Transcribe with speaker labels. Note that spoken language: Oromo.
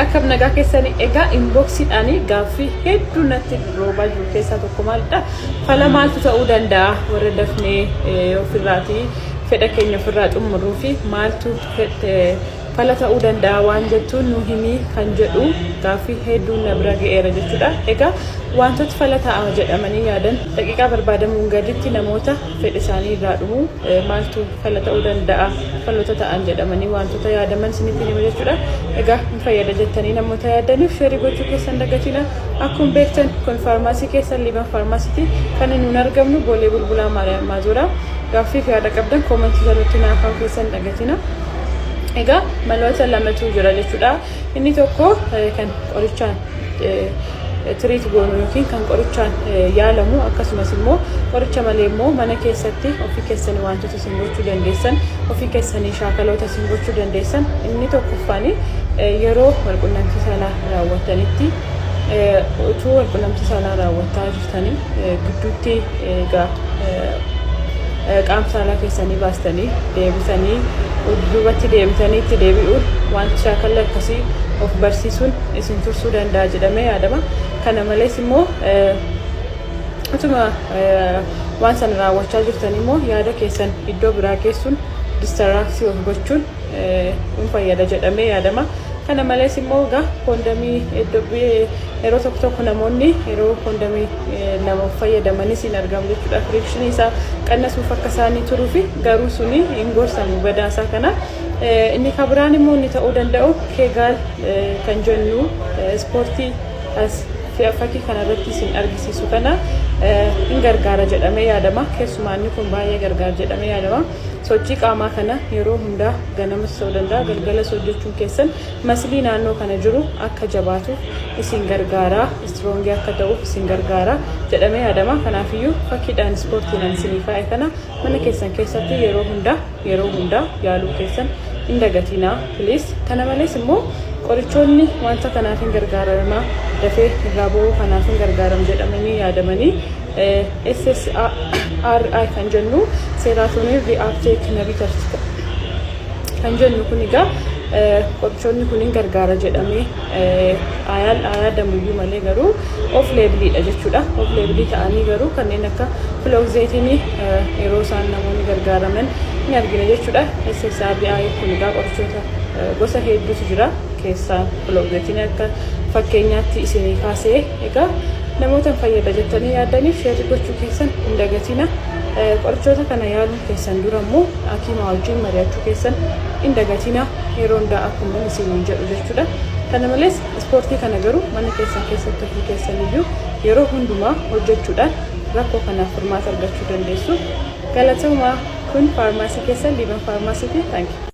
Speaker 1: akkam nagaa keessanii egaa inboxiidhaanii gaaffii hedduu natti roobaa jiru keessaa tokko maalidha fala maaltu ta'uu danda'a warra dafnee ofirraatii fedha keenya ofirraa xumuruu fi maaltu fala ta'uu danda'a waan jettuun nu himii kan jedhu gaaffii hedduu na bira ga'eera jechuudha. Egaa wantoota fala ta'a jedhamanii yaadan daqiiqaa barbaadamuun gaditti namoota fedha isaanii irraa dhumu maaltu fala ta'uu danda'a faloota ta'an jedhamanii wantoota yaadaman isinitti hima jechuudha. Egaa hin fayyada jettanii namoota yaadaniif sheerii gochuu keessan dagatina. Akkuma beektan kun faarmaasii keessan Liban faarmaasiitti kan nuun argamnu Boolee Bulbulaa Maazoraa. Gaaffii fi yaada qabdan koomentii jalatti naaf keessan dagatina. Egaa maloota lamatu jira jechuudha. Inni tokko kan qorichaan tiriit goonu yookiin kan qorichaan yaalamu akkasumas immoo qoricha malee immoo mana keessatti ofii keessanii wantoota isin gochuu dandeessan ofii keessanii shaakaloota isin gochuu dandeessan. Inni tokkoffaan yeroo walqunnamtii saalaa raawwattanitti utuu walqunnamtii saalaa raawwattaa jirtanii gidduutti egaa qaama saalaa keessanii baastanii deebisanii duubatti deebitanii itti deebi'uun wanti shaakala akkasii of barsiisuun isin tursuu danda'a jedhamee yaadama. Kana malees immoo utuma waan sana raawwachaa jirtan immoo yaada keessan iddoo biraa geessuun distaraksii of gochuun hin fayyada jedhamee yaadama. Kana malees immoo egaa koondamii yeroo tokko namoonni yeroo koondamii nama fayyadamanis hin argamu jechuudha. Firikshinii isaa qannasuuf akka isaanii turuu fi garuu suni hin gorsamu badaasaa kana. Inni kan biraan immoo inni ta'uu danda'u keegaal kan jennu ispoortii as fakkii kanarratti isin argisiisu kana hin gargaara jedhamee yaadama. Keessumaa inni kun baay'ee gargaara jedhamee yaadama. Sochii qaamaa kana yeroo hundaa ganamas ta'uu danda'a galgalas hojjechuun keessan maslii naannoo kana jiru akka jabaatuuf isin gargaara, istroongii akka ta'uuf isin gargaara jedhamee yaadama. Kanaafiyyuu fakkiidhaan ispoortiidhaan isinii kaa'e kana mana keessan keessatti yeroo hundaa yaaluu keessan hin dagatinaa please. Kana malees immoo qorichoonni wanta kanaaf hin gargaaramaa dafee irraa ba'uu kanaaf hin gargaaramu jedhamanii yaadamanii SSRI kan jennu seeraatooniin ri'aapteek inhibitors kan jennu kun egaa qorichoonni kun hin gargaara jedhamee yaadamuyyuu malee garuu of leebiliidha jechuudha. Of leebilii ta'anii garuu kanneen akka filooxeetinii yeroo isaan namoonni gargaaraman hin argine jechuudha. SSRI kun egaa qorichoota gosa hedduutu jira. Keessaa filooxeetinii akka fakkeenyaatti isinii kaasee egaa namoota fayyada jettanii yaadaniif sheerii gochuu keessan hin dagatina. Qorichoota kana yaaluun keessan dura immoo hakiima wajjin mari'achuu keessan hin dagatina. Yeroo hundaa akkuma isin jedhu jechuudha. Kana malees ispoortii kana garuu mana keessan keessatti ofii keessaniyyuu yeroo hundumaa hojjechuudhaan rakkoo kanaaf furmaata argachuu dandeessu. Galatooma kun faarmaasii keessan Liban faarmaasiiti. Thank you.